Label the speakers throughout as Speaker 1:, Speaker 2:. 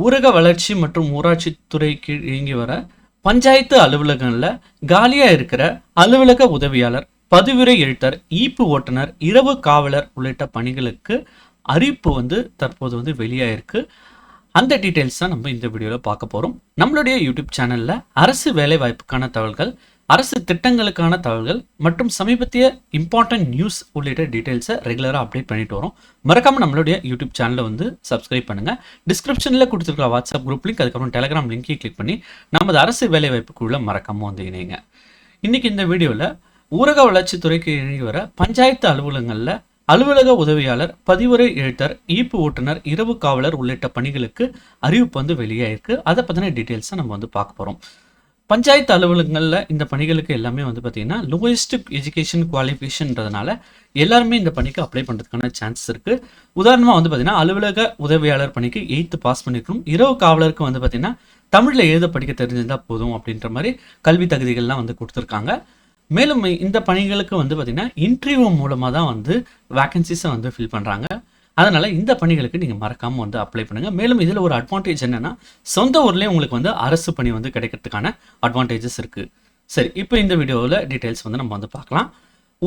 Speaker 1: ஊரக வளர்ச்சி மற்றும் ஊராட்சி துறை கீழ் இயங்கி வர பஞ்சாயத்து அலுவலகங்களில் காலியாக இருக்கிற அலுவலக உதவியாளர், பதிவுரை எழுத்தர், ஈப்பு ஓட்டுநர், இரவு காவலர் உள்ளிட்ட பணிகளுக்கு அறிவிப்பு தற்போது வெளியாயிருக்கு. அந்த டீட்டெயில்ஸ் தான் நம்ம இந்த வீடியோவில் பார்க்க போகிறோம். நம்மளுடைய யூடியூப் சேனலில் அரசு வேலை வாய்ப்புக்கான தகவல்கள், அரசு திட்டங்களுக்கான தகவல்கள் மற்றும் சமீபத்திய இம்பார்ட்டன்ட் நியூஸ் உள்ளிட்ட டீட்டெயில்ஸை ரெகுலராக அப்டேட் பண்ணிட்டு வரோம். மறக்காமல் நம்மளுடைய யூடியூப் சேனலை சப்ஸ்கிரைப் பண்ணுங்கள். டிஸ்கிரிப்ஷனில் கொடுத்துருக்க வாட்ஸ்அப் குரூப் லிங்க், அதுக்கப்புறம் டெலிகிராம் லிங்க்கையும் கிளிக் பண்ணி நமது அரசு வேலை வாய்ப்புக்குள்ள மறக்காமல் இணைங்க. இன்றைக்கி இந்த வீடியோவில் ஊரக வளர்ச்சித்துறைக்கு இணைந்து வர பஞ்சாயத்து அலுவலகங்களில் அலுவலக உதவியாளர், பதிவுரை எழுத்தர், ஈப்பு ஓட்டுநர், இரவு காவலர் உள்ளிட்ட பணிகளுக்கு அறிவிப்பு வெளியாயிருக்கு. அதை பற்றின டீட்டெயில்ஸை நம்ம பார்க்க போகிறோம். பஞ்சாயத்து அலுவலகங்களில் இந்த பணிகளுக்கு எல்லாமே பார்த்தீங்கன்னா லோயஸ்ட் எஜுகேஷன் குவாலிஃபிகேஷன்றதுனால எல்லாருமே இந்த பணிக்கு அப்ளை பண்ணுறதுக்கான சான்சஸ் இருக்குது. உதாரணமாக பார்த்தீங்கன்னா அலுவலக உதவியாளர் பணிக்கு 8th பாஸ் பண்ணியிருக்கணும். இரவு காவலருக்கு பார்த்தீங்கன்னா தமிழில் எழுத படிக்க தெரிஞ்சிருந்தால் போதும் அப்படின்ற மாதிரி கல்வி தகுதிகள்லாம் கொடுத்துருக்காங்க. மேலும் இந்த பணிகளுக்கு பார்த்தீங்கன்னா இன்டர்வியூ மூலமாக தான் வேகன்சிஸை ஃபில் பண்ணுறாங்க. அதனால் இந்த பணிகளுக்கு நீங்கள் மறக்காமல் அப்ளை பண்ணுங்கள். மேலும் இதில் ஒரு அட்வான்டேஜ் என்னென்னா, சொந்த ஊர்லேயே உங்களுக்கு அரசு பணி கிடைக்கிறதுக்கான அட்வான்டேஜஸ் இருக்குது. சரி, இப்போ இந்த வீடியோவில் டீட்டெயில்ஸ் நம்ம பார்க்கலாம்.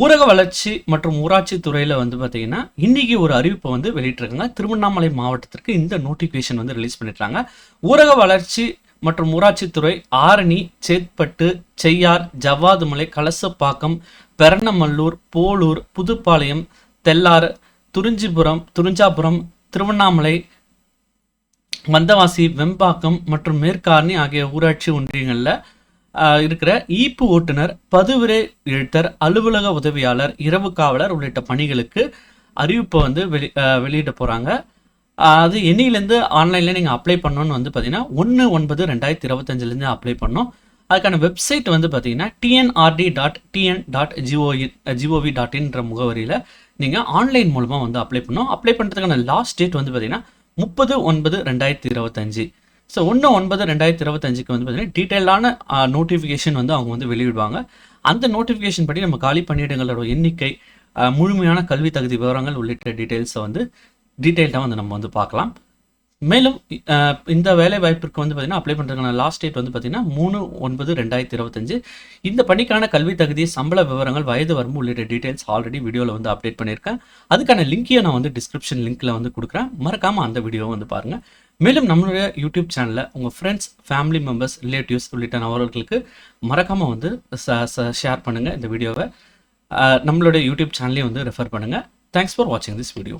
Speaker 1: ஊரக வளர்ச்சி மற்றும் ஊராட்சி துறையில் பார்த்தீங்கன்னா இன்றைக்கி ஒரு அறிவிப்பை வெளியிட்டிருக்காங்க. திருவண்ணாமலை மாவட்டத்திற்கு இந்த நோட்டிஃபிகேஷன் ரிலீஸ் பண்ணிட்டாங்க. ஊரக வளர்ச்சி மற்றும் ஊராட்சித்துறை ஆரணி, சேத்பட்டு, செய்யார், ஜவ்வாதுமலை, கலசப்பாக்கம், பெரணமல்லூர், போலூர், புதுப்பாளையம், தெல்லாறு, துறிஞ்சாபுரம், திருவண்ணாமலை, வந்தவாசி, வெம்பாக்கம் மற்றும் மேற்காரணி ஆகிய ஊராட்சி ஒன்றியங்களில் இருக்கிற ஈப்பு ஓட்டுநர், பதிவுரை எழுத்தர், அலுவலக உதவியாளர், இரவு காவலர் உள்ளிட்ட பணிகளுக்கு அறிவிப்பை வெளியிட போகிறாங்க. அது என்னையிலேருந்து ஆன்லைனில் நீங்கள் அப்ளை பண்ணணும்னு பார்த்தீங்கன்னா 1/9/2025 அப்ளை பண்ணோம். அதுக்கான வெப்சைட் பார்த்தீங்கன்னா tnrd.tn.gov.inன்ற முகவரியில் நீங்கள் ஆன்லைன் மூலமாக அப்ளை பண்ணோம். அப்ளை பண்ணுறதுக்கான லாஸ்ட் டேட் பார்த்தீங்கன்னா 30/9/2025. ஸோ 1/9/2025க்கு பார்த்தீங்கன்னா டீட்டெயிலான நோட்டிஃபிகேஷன் அவங்க வெளியிடுவாங்க. அந்த நோட்டிஃபிகேஷன் படி நம்ம காலி பணியிடங்களோட எண்ணிக்கை, முழுமையான கல்வி தகுதி விவரங்கள் உள்ளிட்ட டீட்டெயில்ஸை டீட்டெயில்டாக நம்ம பார்க்கலாம். மேலும் இந்த வேலை வாய்ப்பிற்கு பார்த்தீங்கன்னா அப்ளை பண்ணுறதுக்கான லாஸ்ட் டேட் பார்த்தீங்கன்னா 3/9/2025. இந்த பணிக்கான கல்வி தகுதி, சம்பள விவரங்கள், வயது வரம்பு உள்ளிட்ட டீட்டெயில்ஸ் ஆல்ரெடி வீடியோவில் அப்டேட் பண்ணியிருக்கேன். அதுக்கான லிங்க்கையும் நான் டிஸ்கிரிப்ஷன் லிங்க்கில் கொடுக்குறேன். மறக்காமல் அந்த வீடியோவை பாருங்கள். மேலும் நம்மளுடைய யூடியூப் சேனலில் உங்கள் ஃப்ரெண்ட்ஸ், ஃபேமிலி மெம்பர்ஸ், ரிலேட்டிவ்ஸ் உள்ளிட்ட நபர்களுக்கு மறக்காமல் ஷேர் பண்ணுங்கள். இந்த வீடியோவை நம்மளுடைய யூடியூப் சேனலையும் ரெஃபர் பண்ணுங்கள். தேங்க்ஸ் ஃபார் வாட்சிங் திஸ் வீடியோ.